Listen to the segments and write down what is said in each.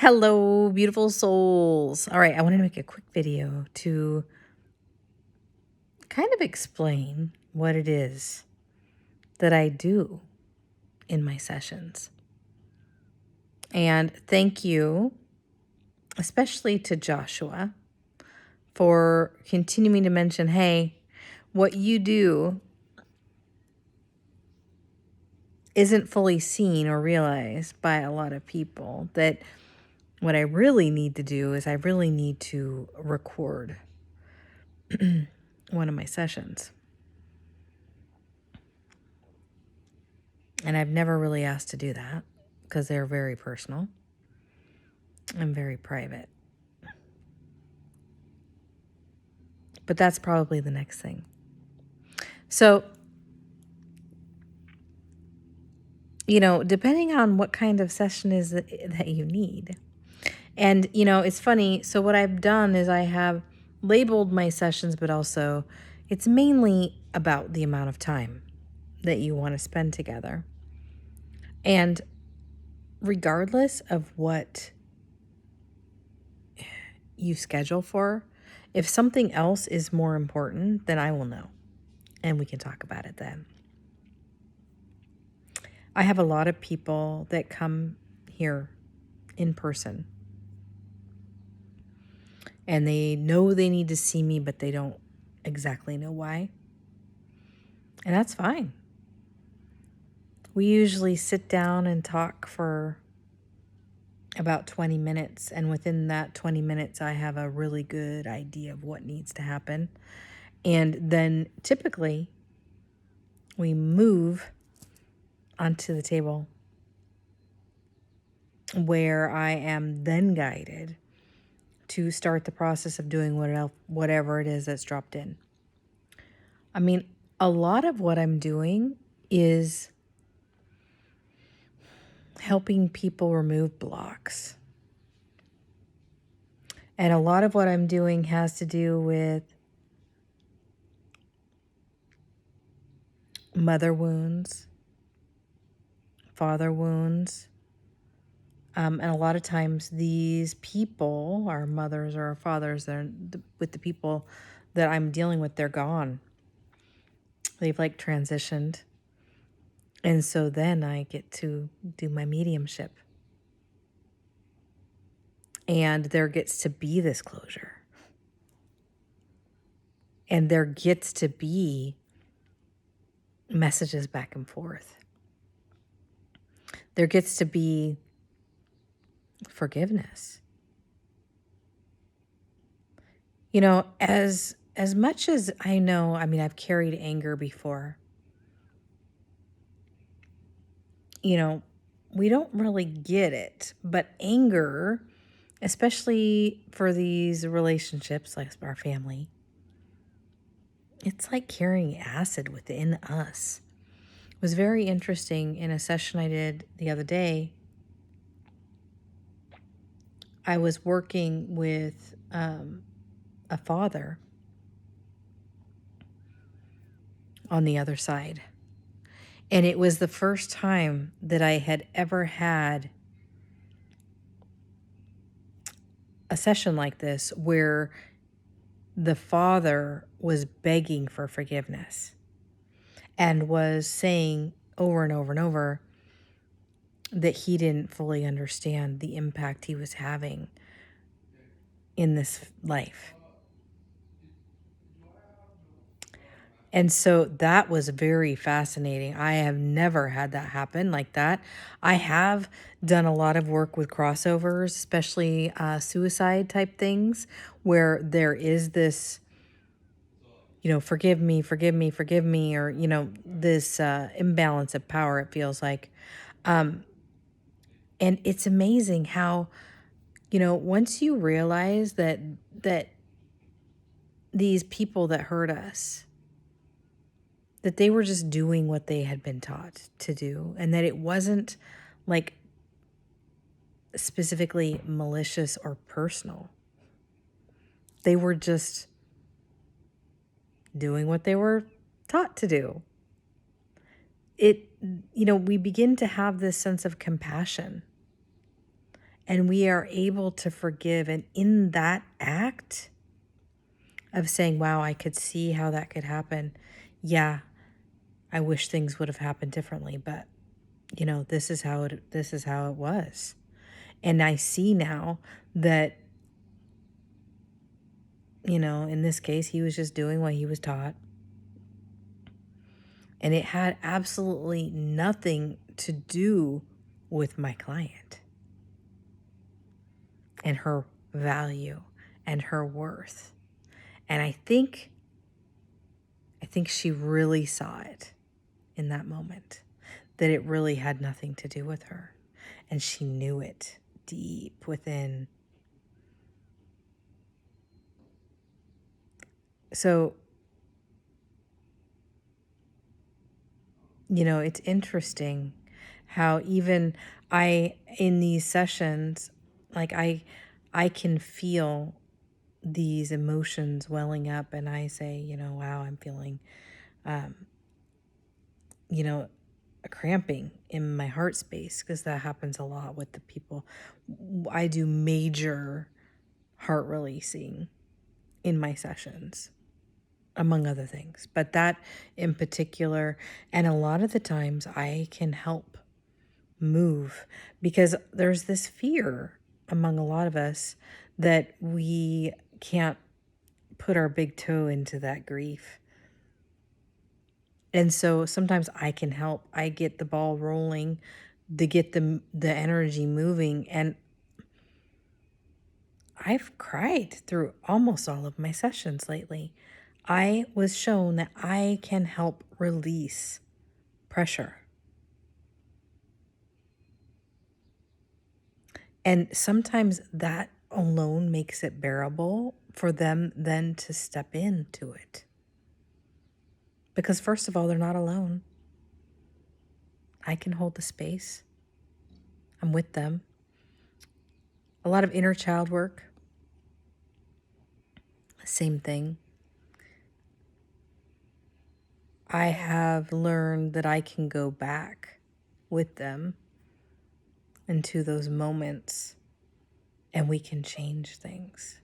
Hello, beautiful souls. All right, I wanted to make a quick video to kind of explain what it is that I do in my sessions. And thank you, especially to Joshua, for continuing to mention, hey, what you do isn't fully seen or realized by a lot of people. That what I really need to do is I really need to record one of my sessions. And I've never really asked to do that because they're very personal and very private. But that's probably the next thing. So, depending on what kind of session is that you need. And, it's funny. So what I've done is I have labeled my sessions, but also it's mainly about the amount of time that you want to spend together. And regardless of what you schedule for, if something else is more important, then I will know. And we can talk about it then. I have a lot of people that come here in person. And they know they need to see me, but they don't exactly know why. And that's fine. We usually sit down and talk for about 20 minutes. And within that 20 minutes, I have a really good idea of what needs to happen. And then typically we move onto the table where I am then guided to start the process of doing whatever it is that's dropped in. I mean, a lot of what I'm doing is helping people remove blocks. And a lot of what I'm doing has to do with mother wounds, father wounds. And a lot of times these people, our mothers or our fathers, with the people that I'm dealing with, they're gone. They've transitioned. And so then I get to do my mediumship. And there gets to be this closure. And there gets to be messages back and forth. There gets to be forgiveness. As much as I know, I've carried anger before. We don't really get it, but anger, especially for these relationships like our family, it's like carrying acid within us. It was very interesting in a session I did the other day. I was working with a father on the other side. And it was the first time that I had ever had a session like this where the father was begging for forgiveness and was saying over and over and over that he didn't fully understand the impact he was having in this life. And so that was very fascinating. I have never had that happen like that. I have done a lot of work with crossovers, especially suicide type things, where there is this, forgive me, forgive me, forgive me, or, this imbalance of power, it feels like. And it's amazing how, once you realize that these people that hurt us, that they were just doing what they had been taught to do, and that it wasn't specifically malicious or personal. They were just doing what they were taught to do. We begin to have this sense of compassion. And we are able to forgive. And in that act of saying, wow, I could see how that could happen. Yeah, I wish things would have happened differently, but this is how it was. And I see now that, in this case, he was just doing what he was taught. And it had absolutely nothing to do with my client and her value and her worth. And I think she really saw it in that moment, that it really had nothing to do with her. And she knew it deep within. So, it's interesting how even in these sessions, like I can feel these emotions welling up, and I say, wow, I'm feeling, um, a cramping in my heart space, because that happens a lot with the people. I do major heart releasing in my sessions, among other things, but that in particular, and a lot of the times I can help move, because there's this fear among a lot of us that we can't put our big toe into that grief. And so sometimes I can help. I get the ball rolling, to get the energy moving, and I've cried through almost all of my sessions lately. I was shown that I can help release pressure. And sometimes that alone makes it bearable for them then to step into it. Because, first of all, they're not alone. I can hold the space, I'm with them. A lot of inner child work, same thing. I have learned that I can go back with them into those moments, and we can change things.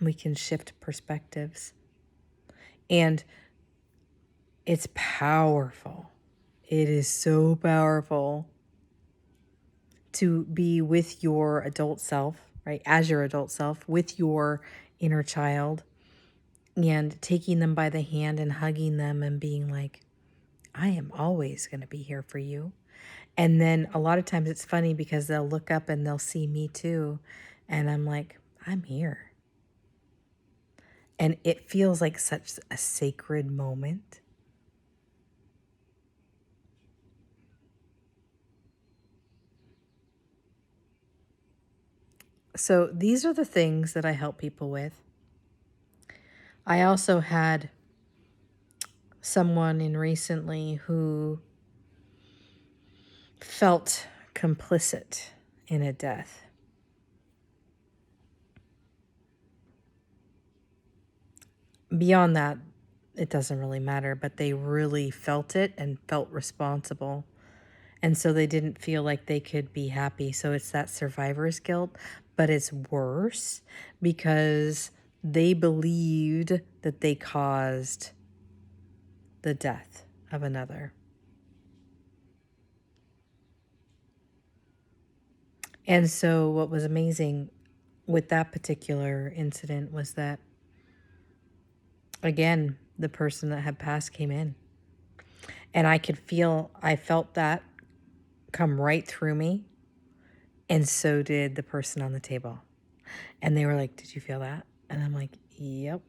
We can shift perspectives. And it's powerful. It is so powerful to be with your adult self, right? As your adult self, with your inner child, and taking them by the hand and hugging them and being like, I am always going to be here for you. And then a lot of times it's funny because they'll look up and they'll see me too. And I'm like, I'm here. And it feels like such a sacred moment. So these are the things that I help people with. I also had someone in recently who felt complicit in a death. Beyond that, it doesn't really matter, but they really felt it and felt responsible. And so they didn't feel like they could be happy. So it's that survivor's guilt, but it's worse because they believed that they caused the death of another. And so what was amazing with that particular incident was that, again, the person that had passed came in. And I felt that come right through me. And so did the person on the table. And they were like, did you feel that? And I'm like, yep.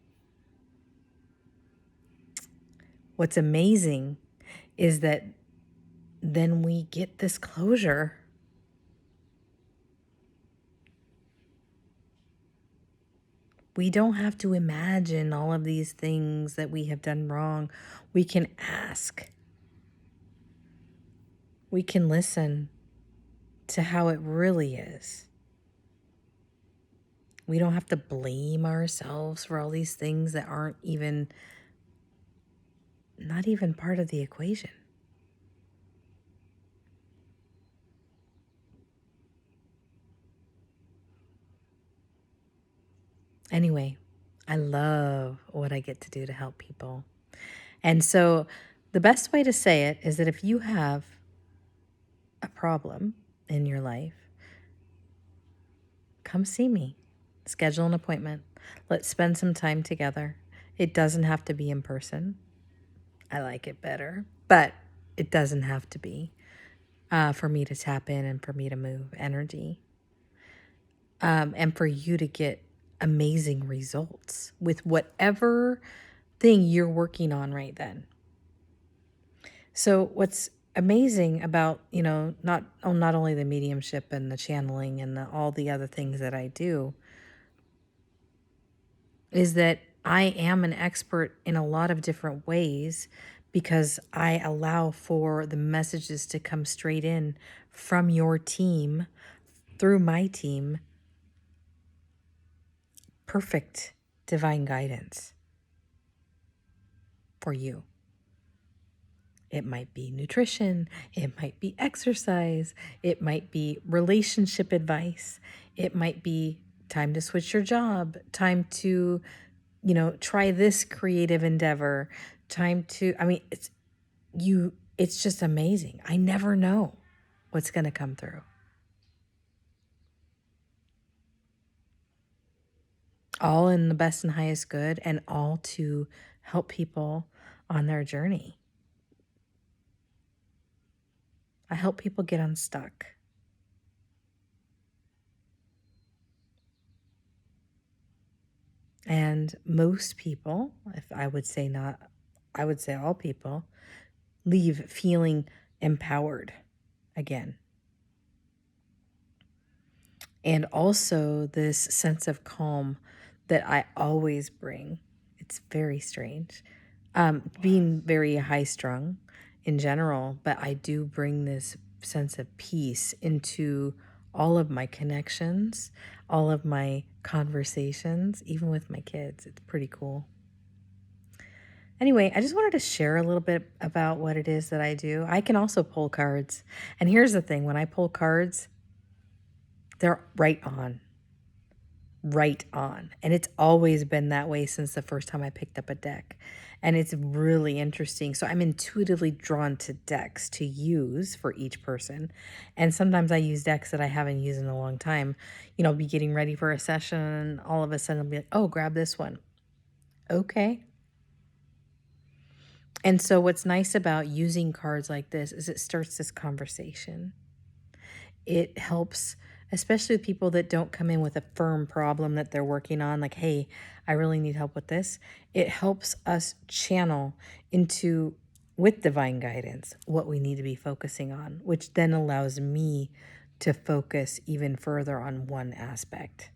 What's amazing is that then we get this closure. We don't have to imagine all of these things that we have done wrong. We can ask. We can listen to how it really is. We don't have to blame ourselves for all these things that aren't not even part of the equation. Anyway, I love what I get to do to help people. And so the best way to say it is that if you have a problem in your life, come see me. Schedule an appointment. Let's spend some time together. It doesn't have to be in person. I like it better, but it doesn't have to be for me to tap in and for me to move energy and for you to get amazing results with whatever thing you're working on right then. So what's amazing about, not only the mediumship and the channeling and all the other things that I do is that I am an expert in a lot of different ways because I allow for the messages to come straight in from your team through my team. Perfect divine guidance for you. It might be nutrition, it might be exercise, it might be relationship advice, it might be time to switch your job, time to, try this creative endeavor, it's just amazing. I never know what's going to come through. All in the best and highest good, and all to help people on their journey. I help people get unstuck. And most people, if I would say not, I would say all people, leave feeling empowered again. And also this sense of calm that I always bring. It's very strange. Being very high strung in general, but I do bring this sense of peace into all of my connections, all of my conversations, even with my kids. It's pretty cool. Anyway, I just wanted to share a little bit about what it is that I do. I can also pull cards. And here's the thing, when I pull cards, they're right on. Right on. And it's always been that way since the first time I picked up a deck. And it's really interesting. So I'm intuitively drawn to decks to use for each person. And sometimes I use decks that I haven't used in a long time. Be getting ready for a session and all of a sudden I'll be like, oh, grab this one. Okay. And so what's nice about using cards like this is it starts this conversation. It helps, especially with people that don't come in with a firm problem that they're working on, like, hey, I really need help with this. It helps us channel into, with divine guidance, what we need to be focusing on, which then allows me to focus even further on one aspect.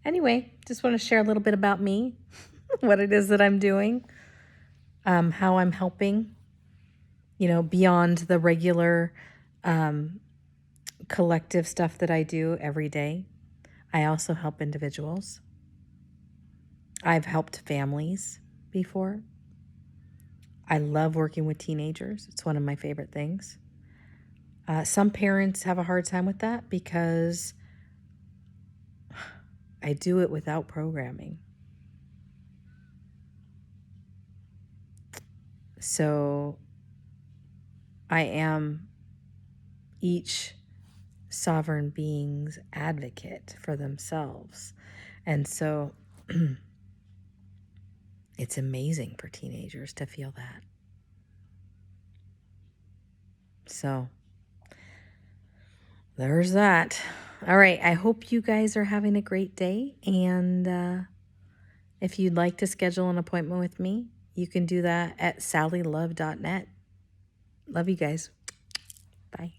Anyway, just want to share a little bit about me, what it is that I'm doing, how I'm helping, beyond the regular collective stuff that I do every day. I also help individuals. I've helped families before. I love working with teenagers. It's one of my favorite things. Some parents have a hard time with that because I do it without programming. So I am each sovereign being's advocate for themselves. And so it's amazing for teenagers to feel that. So there's that. All right. I hope you guys are having a great day. And if you'd like to schedule an appointment with me, you can do that at sallylove.net. Love you guys. Bye.